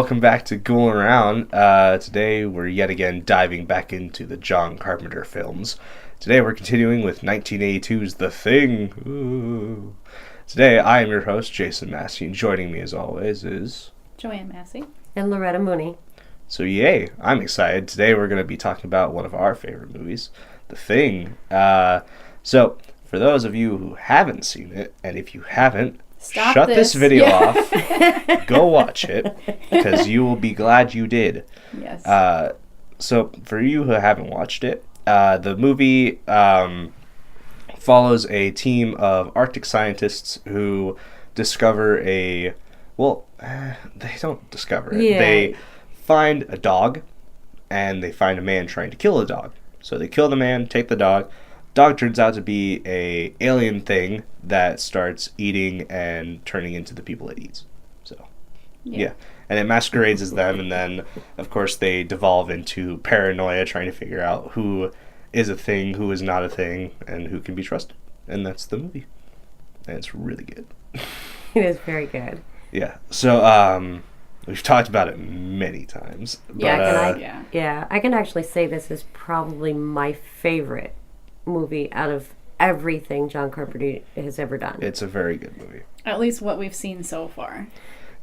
welcome back to Ghoulin Around. Today we're yet again diving back into the John Carpenter films. Today we're continuing with 1982's The Thing. Ooh. Today I am your host, Jason Massey, and joining me as always is... Joanne Massey. And Loretta Mooney. So yay, I'm excited. Today we're going to be talking about one of our favorite movies, The Thing. So, for those of you who haven't seen it, and if you haven't, shut this video off, go watch it, because you will be glad you did. Yes. So, for you who haven't watched it, the movie follows a team of Arctic scientists who discover they don't discover it. Yeah. They find a dog, and they find a man trying to kill the dog. So they kill the man, take the dog. Dog turns out to be a alien thing that starts eating and turning into the people it eats. So, yeah. And it masquerades as them, and then, of course, they devolve into paranoia, trying to figure out who is a thing, who is not a thing, and who can be trusted. And that's the movie. And it's really good. It is very good. Yeah. So, we've talked about it many times. But, I can actually say this is probably my favorite movie out of everything John Carpenter has ever done. It's a very good movie. At least what we've seen so far.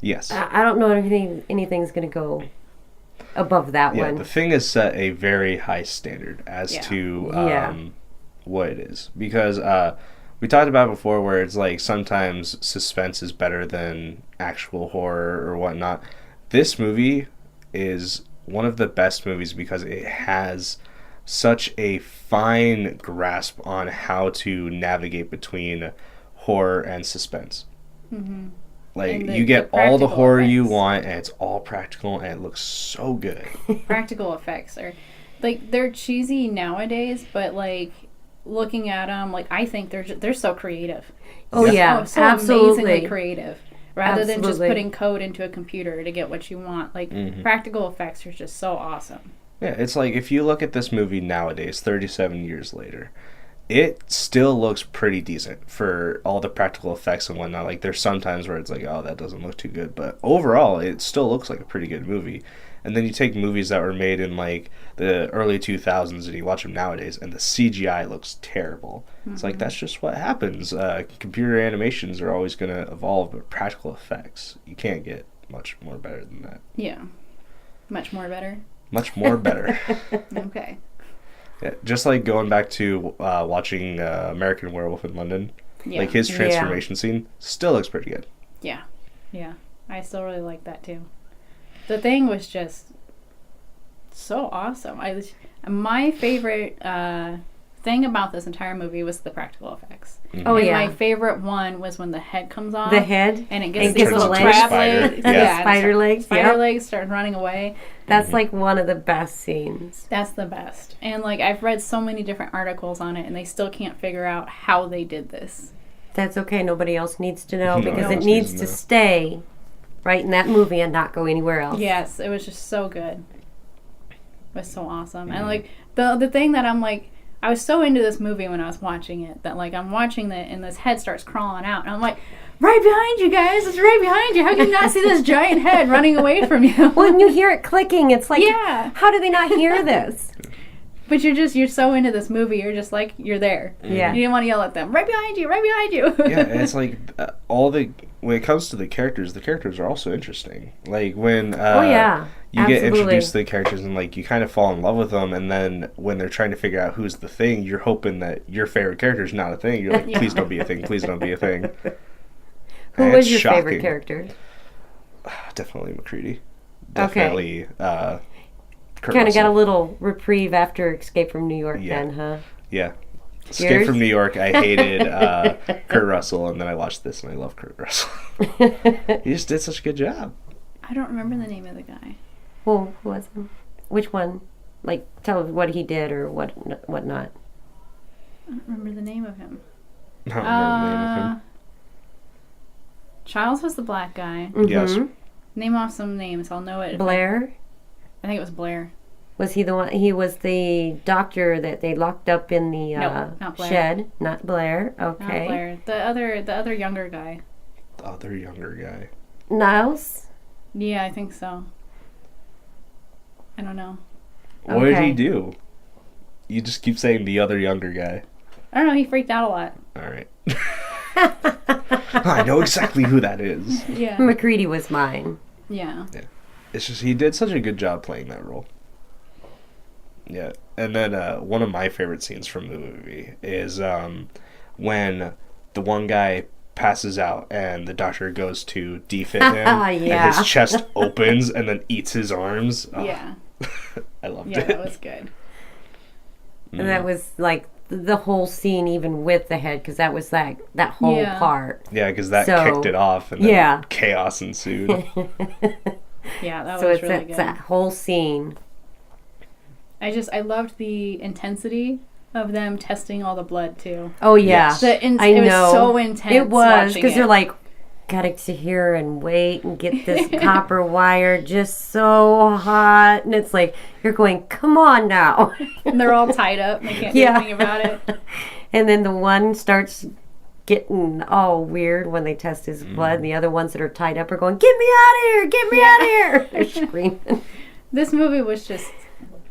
Yes. I don't know if anything's going to go above that one. Yeah, The Thing has set a very high standard as to what it is. Because we talked about it before where it's like sometimes suspense is better than actual horror or whatnot. This movie is one of the best movies because it has such a fine grasp on how to navigate between horror and suspense. Mm-hmm. Like, you get all the horror you want, and it's all practical, and it looks so good. Practical effects are, like, they're cheesy nowadays, but, like, looking at them, like, I think they're so creative. Oh, yeah, so absolutely. amazingly creative. Rather than just putting code into a computer to get what you want. Like, practical effects are just so awesome. Yeah, it's like, if you look at this movie nowadays, 37 years later, it still looks pretty decent for all the practical effects and whatnot. Like, there's some times where it's like, oh, that doesn't look too good. But overall, it still looks like a pretty good movie. And then you take movies that were made in, like, the early 2000s and you watch them nowadays, and the CGI looks terrible. Mm-hmm. It's like, that's just what happens. Computer animations are always going to evolve, but practical effects, you can't get much more better than that. Yeah. Much more better? Much more better. Okay. Yeah, just like going back to watching American Werewolf in London. Yeah. Like, his transformation scene still looks pretty good. Yeah. Yeah. I still really like that, too. The Thing was just so awesome. My favorite thing about this entire movie was the practical effects. Mm-hmm. Oh, yeah. My favorite one was when the head comes off. The head? And it gets these little crab legs. Spider legs. Spider legs start running away. That's like one of the best scenes. That's the best. And like, I've read so many different articles on it, and they still can't figure out how they did this. That's okay. Nobody else needs to know because it needs to stay right in that movie and not go anywhere else. Yes, it was just so good. It was so awesome. Mm-hmm. And like, the thing that I'm like, I was so into this movie when I was watching it that, like, I'm watching it and this head starts crawling out. And I'm like, right behind you guys. It's right behind you. How can you not see this giant head running away from you? When you hear it clicking, it's like, how do they not hear this? But you're so into this movie. You're just like, you're there. Yeah. You didn't want to yell at them. Right behind you. Right behind you. Yeah, and it's like, when it comes to the characters are also interesting. Like, when you get introduced to the characters and, like, you kind of fall in love with them, and then when they're trying to figure out who's the thing, you're hoping that your favorite character is not a thing. You're like, please don't be a thing. Please don't be a thing. Who was your favorite character? Definitely McCready. Definitely kind of got a little reprieve after Escape from New York then, huh? Yeah. Escape from New York, I hated Kurt Russell, and then I watched this and I love Kurt Russell. He just did such a good job. I don't remember the name of the guy. Well, who was him? Which one? Like, tell what he did or what not. I don't remember the name of him. I don't remember the name of him. Childs was the black guy. Mm-hmm. Yes. Name off some names. I'll know it. Blair? I think it was Blair. Was he the one? He was the doctor that they locked up in the not Blair. shed. Not Blair. Okay. Not Blair. The other younger guy. The other younger guy. Niles? Yeah, I think so. I don't know. What did he Okay. do? You just keep saying the other younger guy. I don't know. He freaked out a lot. All right. I know exactly who that is. Yeah. McCready was mine. Yeah. It's just he did such a good job playing that role. Yeah, and then one of my favorite scenes from the movie is when the one guy passes out and the doctor goes to defib him, Yeah. and his chest opens and then eats his arms. Oh, Yeah. I loved Yeah, it. that was good. And that was like the whole scene, even with the head, because that was that whole Yeah. part. Yeah, because that So, kicked it off, and then yeah. chaos ensued. Yeah, that So was it's really it's good. that whole scene. I loved the intensity of them testing all the blood too. Oh yeah, Yes. I It know. was so intense. It was because because they're like, gotta sit here and wait and get this copper wire just so hot, and it's like you're going, come on now. and they're all tied up and they can't Yeah. do anything about it. And then the one starts getting all weird when they test his blood, and the other ones that are tied up are going, get me out of here, get me out of here. They're screaming. This movie was just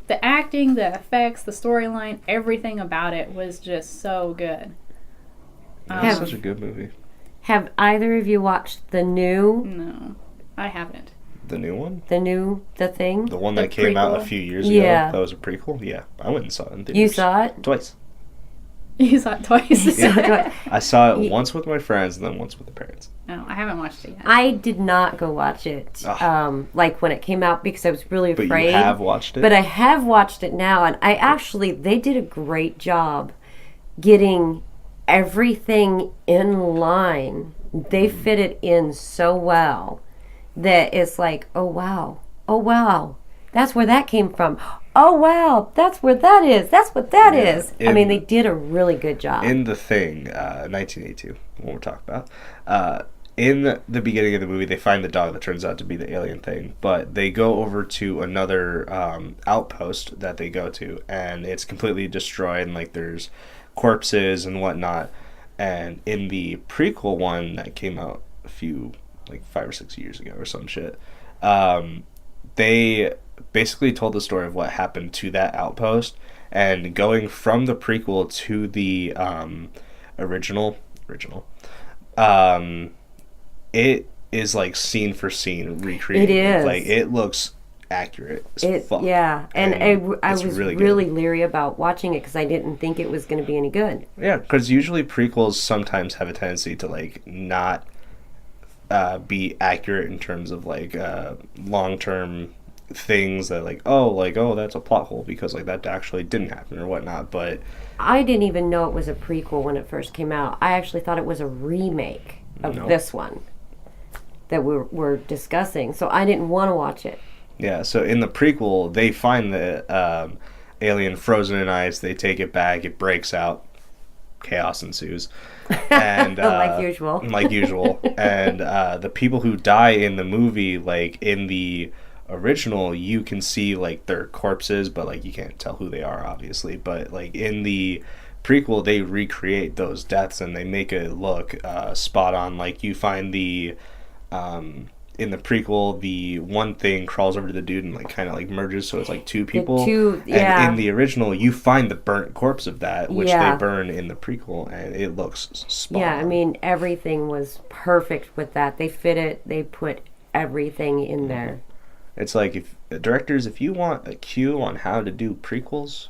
the acting, the effects, the storyline, everything about it was just so good. It's such a good movie. Have either of you watched the No, I haven't. The new one? the thing? The one The that came out a prequel? few years ago? Yeah. That was a prequel? Yeah. I went and saw it in theaters. You saw it? Twice. You saw it twice. Yeah. I saw it Ye- once with my friends and then once with the parents. No, I haven't watched it yet. I did not go watch it, like when it came out, because I was really But afraid. you have watched it? But I have watched it now, and they did a great job getting everything in line. They fit it in so well that it's like, oh wow, that's where that came from. Oh wow, that's where that is. That's what that Yeah. is. I mean, they did a really good job. In The Thing, 1982, what we're talking about, in the beginning of the movie, they find the dog that turns out to be the alien thing, but they go over to another outpost that they go to, and it's completely destroyed, and like there's corpses and whatnot. And in the prequel one that came out a few, like 5 or 6 years ago or some shit, they basically told the story of what happened to that outpost, and going from the prequel to the original, it is like scene for scene recreated. It is. Like it looks accurate as fuck. Yeah, and I it's was really really, good. leery about watching it because I didn't think it was going to be any good. Yeah, because usually prequels sometimes have a tendency to like not be accurate in terms of like long term things that like oh that's a plot hole because like that actually didn't happen or whatnot. But I didn't even know it was a prequel when it first came out. I actually thought it was a remake of No. this one that we're discussing, so I didn't want to watch it. yeah, so in the prequel they find the alien frozen in ice. They take it back. It breaks out. Chaos ensues. And Like usual. like usual. And the people who die in the movie, like in the original, you can see like their corpses, but like you can't tell who they are, obviously. But like in the prequel, they recreate those deaths and they make it look spot on. Like you find the in the prequel, the one thing crawls over to the dude and like kind of like merges, so it's like two people. Yeah. And in the original, you find the burnt corpse of that, which Yeah. they burn in the prequel, and it looks spot Yeah, on. I mean, everything was perfect with that. They fit it. They put everything in there. It's like if directors, if you want a cue on how to do prequels,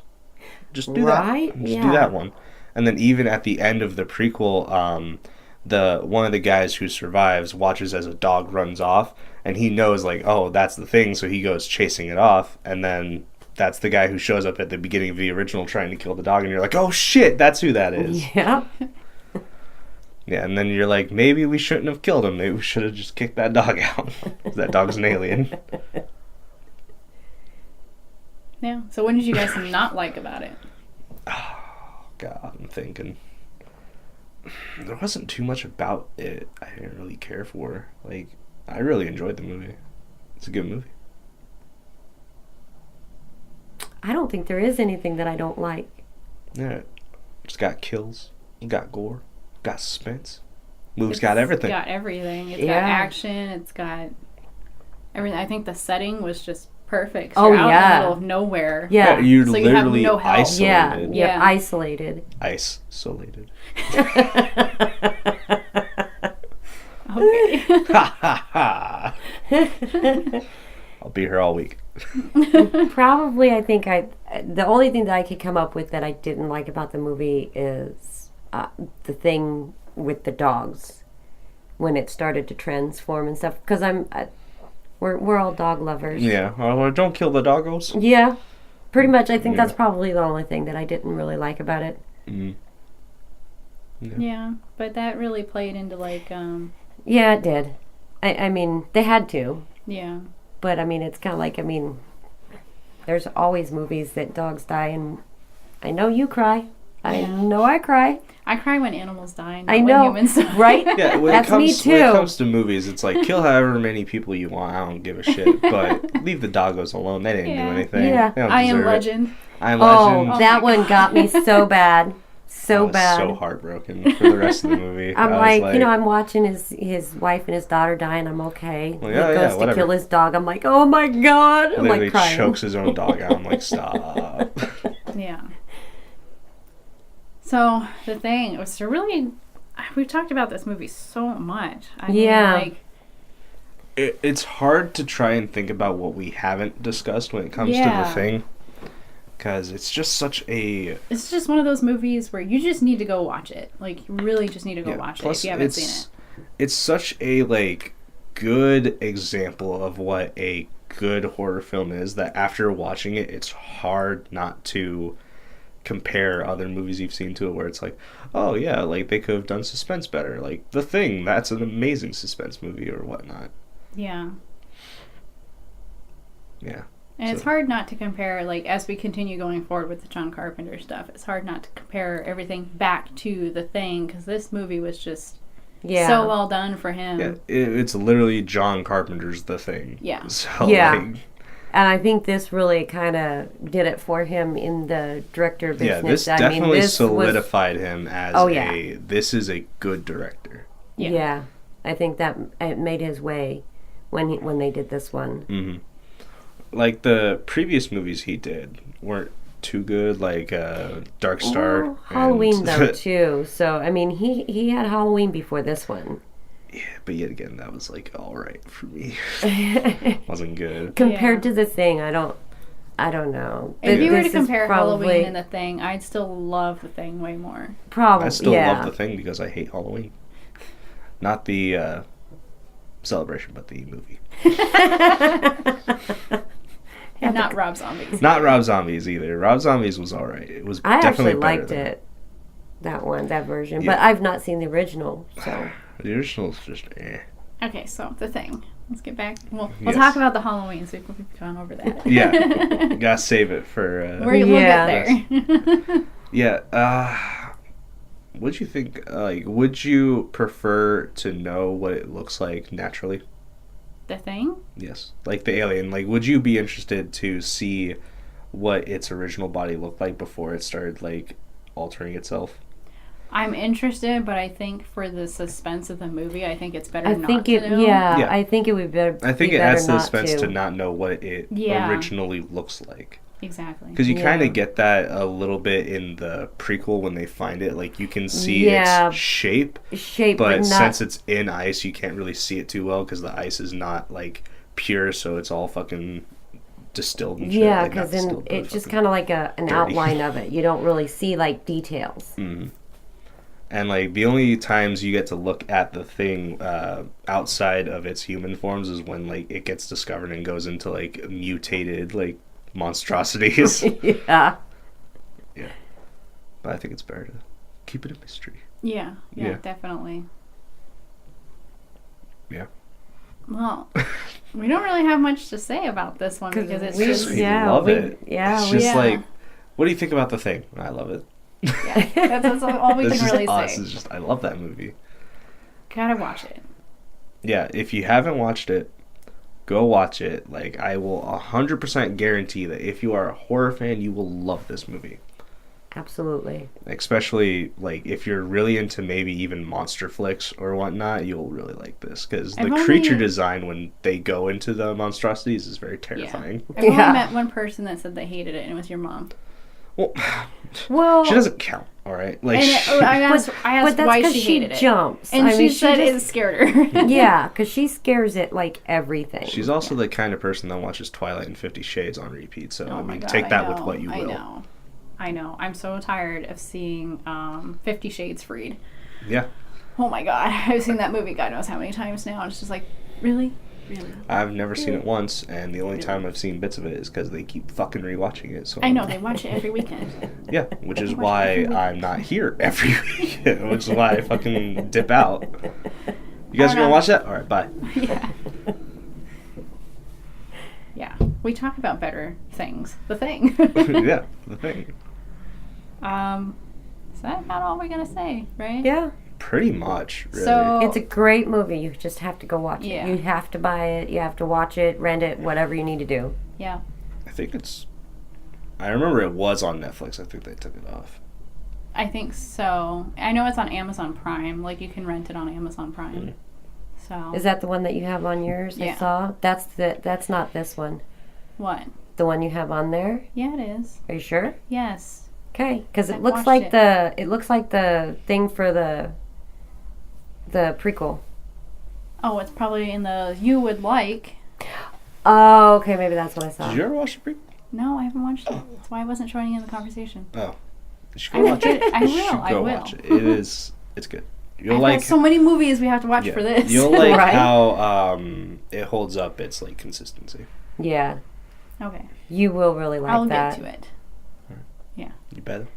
just do Right? that. Just Yeah. do that one. And then even at the end of the prequel, the one of the guys who survives watches as a dog runs off, and he knows like, oh, that's the thing, so he goes chasing it off, and then that's the guy who shows up at the beginning of the original trying to kill the dog, and you're like, oh shit, that's who that is. Yeah. Yeah, and then you're like, maybe we shouldn't have killed him. Maybe we should have just kicked that dog out. That dog's an alien. Yeah. So what did you guys not like about it? God, I'm thinking. There wasn't too much about it I didn't really care for. Like, I really enjoyed the movie. It's a good movie. I don't think there is anything that I don't like. Yeah, it's got kills, got gore, got suspense. Movie's got everything. It's got everything. It's Yeah. got action. It's got everything. I think the setting was just perfect. Oh, You're out in the yeah. middle of nowhere. Yeah. You're So you have literally no help. isolated. Yeah, Yeah. isolated. Isolated. Okay. Ha ha ha. I'll be here all week. Probably, I think the only thing that I could come up with that I didn't like about the movie is the thing with the dogs when it started to transform and stuff. Because we're all dog lovers. Yeah. Well, don't kill the doggos. Yeah, pretty much. I think Yeah. that's probably the only thing that I didn't really like about it. Mm. Yeah, but that really played into like, Yeah, it did. I mean, they had to. yeah. But, I mean, it's kind of like, I mean, there's always movies that dogs die, and I know you cry. I know I cry. I cry when animals die. Not I when know, humans die. right? Yeah, when That's it comes, me When it too. comes to movies, it's like, kill however many people you want. I don't give a shit. But leave the doggos alone. They didn't Yeah. do anything. Yeah. They don't I Am deserve it. Legend. I Am Oh, Legend. that my one got me so bad. So I was bad. so heartbroken for the rest of the movie. I'm I was like, I'm watching his wife and his daughter die, and I'm okay. Well, he yeah, goes to whatever. kill his dog. I'm like, oh my god. I'm literally like crying. chokes his own dog out. I'm like, stop. Yeah. So the thing was to really, we've talked about this movie so much. I Yeah. mean, like, It's hard to try and think about what we haven't discussed when it comes to Yeah. the thing. Because it's just such a... it's just one of those movies where you just need to go watch it. Like, you really just need to go watch it if you haven't seen it. It's such a, like, good example of what a good horror film is that after watching it, it's hard not to compare other movies you've seen to it where it's like, oh yeah, like they could have done suspense better. Like The Thing, that's an amazing suspense movie or whatnot. Yeah. Yeah. And it's hard not to compare, like, as we continue going forward with the John Carpenter stuff, it's hard not to compare everything back to The Thing, because this movie was just so well done for him. Yeah, it's literally John Carpenter's The Thing. Yeah. So, Yeah. like, And I think this really kind of did it for him in the director business. yeah, this I definitely mean, this solidified him as this is a good director. Yeah. I think that it made his way when they did this one. Mm-hmm. Like the previous movies he did weren't too good, like Dark Star. Well, Halloween and- though too. So I mean, he had Halloween before this one. Yeah, but yet again, that was like all right for me. Wasn't good. Compared to The Thing, I don't know. If you were to This is compare probably- Halloween and The Thing, I'd still love The Thing way more. probably I still yeah. love The Thing because I hate Halloween. Not the celebration, but the movie. And not Rob Zombies. Not Rob Zombies either. Rob Zombies was all right. It was I definitely actually better liked than it. That version, Yeah. but I've not seen the original. So The original's just eh. Okay, so The Thing. Let's get back. We'll Yes. talk about the Halloween, so we've gone over that. Yeah, gotta save it for. We'll Yeah. get there. Yeah. What'd you think? Like, would you prefer to know what it looks like naturally? The Thing? Yes, like the alien. Like, would you be interested to see what its original body looked like before it started like altering itself? I'm interested, but I think for the suspense of the movie, I think it's better I not think to it. know. Yeah, Yeah. I think it would be better. I think be it better adds to the not suspense to not know what it Yeah. originally looks like. Exactly. Because you Yeah. kind of get that a little bit in the prequel when they find it. Like, you can see Yeah. its shape, shape, but not. since it's in ice, you can't really see it too well because the ice is not, like, pure, so it's all fucking distilled and shit. Yeah, Like, not because then distilled, but it's just fucking kind of like an dirty. outline of it. You don't really see like details. And, like, the only times you get to look at the thing outside of its human forms is when, like, it gets discovered and goes into, like, mutated, like, monstrosities. Yeah. Yeah. But I think it's better to keep it a mystery. Yeah, Yeah. definitely. Yeah. Well, we don't really have much to say about this one because it's we- just We Yeah, love we- it. yeah, It's we- just Yeah. like, what do you think about the thing? I love it. that's all we That's can just really us. say. It's just, I love that movie. Gotta watch it. Yeah, if you haven't watched it, go watch it. Like, I will 100% guarantee that if you are a horror fan, you will love this movie. Absolutely. Especially, like, if you're really into maybe even monster flicks or whatnot, you'll really like this. Because the I've creature only- design, when they go into the monstrosities, is very terrifying. I've only Yeah. met one person that said they hated it, and it was your mom. Well, Well, she doesn't count, all right? Like, And I asked but that's why because she hated it. jumps. And I she mean, said it just- scared her. Yeah, because she scares it like everything. she's also the kind of person that watches Twilight and 50 Shades on repeat. So, Oh I my mean, God, take I that with know, what you will. I know. I'm so tired of seeing 50 Shades Freed. Yeah. Oh my God. I've seen that movie God knows how many times now. It's just like, really? Really? I've never seen it once, and the only time I've seen bits of it is because they keep fucking rewatching it. So I know. They watch it every weekend. Yeah, which is watch it why every week. I'm not here every week, which is why I fucking dip out. You guys I gonna know. watch that? All right, bye. Yeah. Yeah. We talk about better things. The Thing. Yeah, the thing. Is that about all we're going to say, right? Yeah. Pretty much, really. So, It's a great movie. You just have to go watch Yeah. it. You have to buy it. You have to watch it, rent it, whatever you need to do. yeah. I think it's. I remember it was on Netflix. I think they took it off. I think so. I know it's on Amazon Prime. Like, you can rent it on Amazon Prime. So, Is that the one that you have on yours? I Yeah. saw. That's not this one. what? The one you have on there. Yeah, it is. Are you sure? Yes. Okay, because it I've looks watched like it. it looks like the thing for the prequel. Oh, it's probably in the You Would Like. Oh, okay, maybe that's what I saw. Did you ever watch the prequel? No, I haven't watched it. That's why I wasn't joining in the conversation. Oh, you should I go will watch it. get- I You will, should I go will. watch it. It is. It's good. You'll I've like. got so many movies we have to watch yeah, for this. You'll like Right? how it holds up its like consistency. Yeah, Okay. you will really like I'll that. get to it. You better.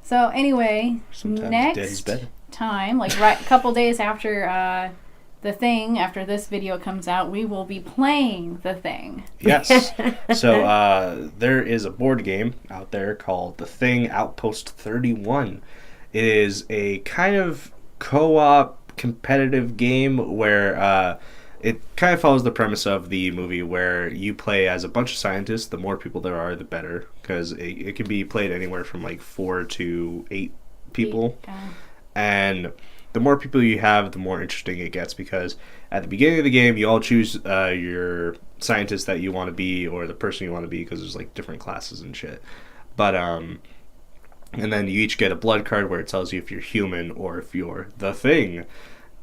So, anyway, Sometimes next dead is better. time, like right a couple days after The Thing, after this video comes out, we will be playing The Thing. Yes. So there is a board game out there called The Thing Outpost 31. It is a kind of co-op competitive game where it kind of follows the premise of the movie where you play as a bunch of scientists. The more people there are, the better, because it can be played anywhere from like 4 to 8 people. And the more people you have, the more interesting it gets, because at the beginning of the game, you all choose your scientist that you want to be, or the person you want to be, because there's like different classes and shit. But and then you each get a blood card where it tells you if you're human or if you're the Thing.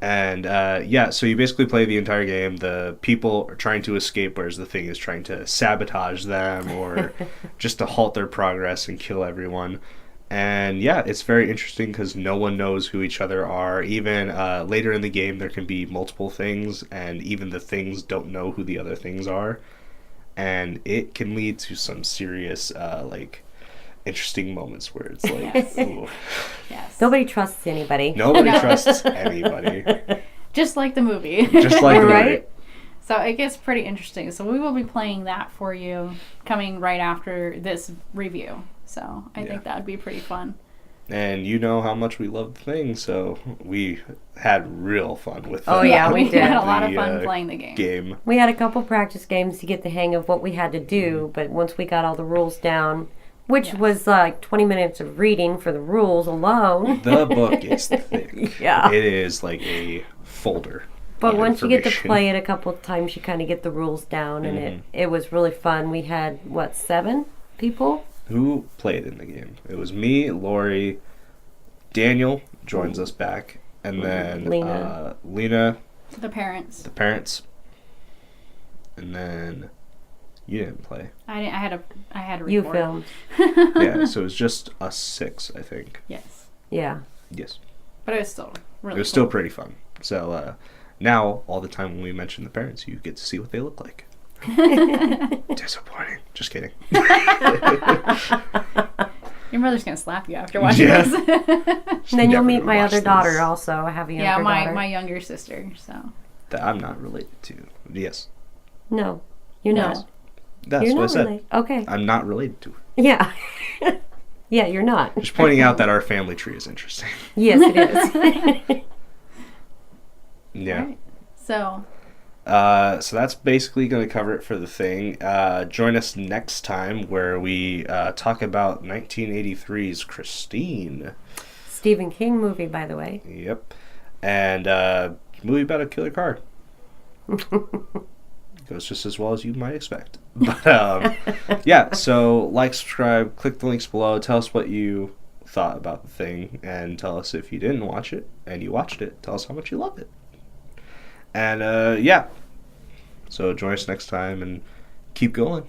And yeah, so you basically play the entire game. The people are trying to escape, whereas the Thing is trying to sabotage them or just to halt their progress and kill everyone. And yeah, it's very interesting because no one knows who each other are. Even later in the game, there can be multiple things, and even the things don't know who the other things are. And it can lead to some serious, like, interesting moments where it's like, Yes. ooh. Yes. Nobody trusts anybody. Nobody trusts anybody. Just like the movie. Just like the movie. Right? So it gets pretty interesting. So we will be playing that for you coming right after this review. So I think that would be pretty fun. And you know how much we love the Thing, so we had real fun with Oh, yeah, we We did. had a lot of the, fun playing the game. game. We had a couple practice games to get the hang of what we had to do, but once we got all the rules down, which Yes. was like 20 minutes of reading for the rules alone. The book is thick. Yeah. It is like a folder. But of once you get to information. play it a couple of times, you kind of get the rules down, and it was really fun. We had, 7 people? Who played in the game? It was me, Lori, Daniel joins us back, and then Lena, The parents. the parents, and then you didn't play. I had a You report. filmed. Yeah, so it was just us 6, I think. Yes. Yeah. Yes. But it was still really It was cool. still pretty fun. So now, all the time when we mention the parents, you get to see what they look like. Disappointing. Just kidding. Your mother's gonna slap you after watching Yeah. this. And then you'll Never meet gonna my watch other this. daughter also. I have a younger Yeah, daughter. my younger sister. So That I'm not related to. Yes. No, you're No. not. That's You're what I not said. really. Okay. I'm not related to her. Yeah. Yeah, you're not. Just pointing out that our family tree is interesting. Yes, it is. Yeah. Right. So So that's basically going to cover it for The Thing. Join us next time where we talk about 1983's Christine. Stephen King movie, by the way. Yep. And movie about a killer car. Goes just as well as you might expect. But yeah, so like, subscribe, click the links below, tell us what you thought about The Thing, and tell us if you didn't watch it and you watched it, tell us how much you loved it. And yeah, so join us next time and keep going.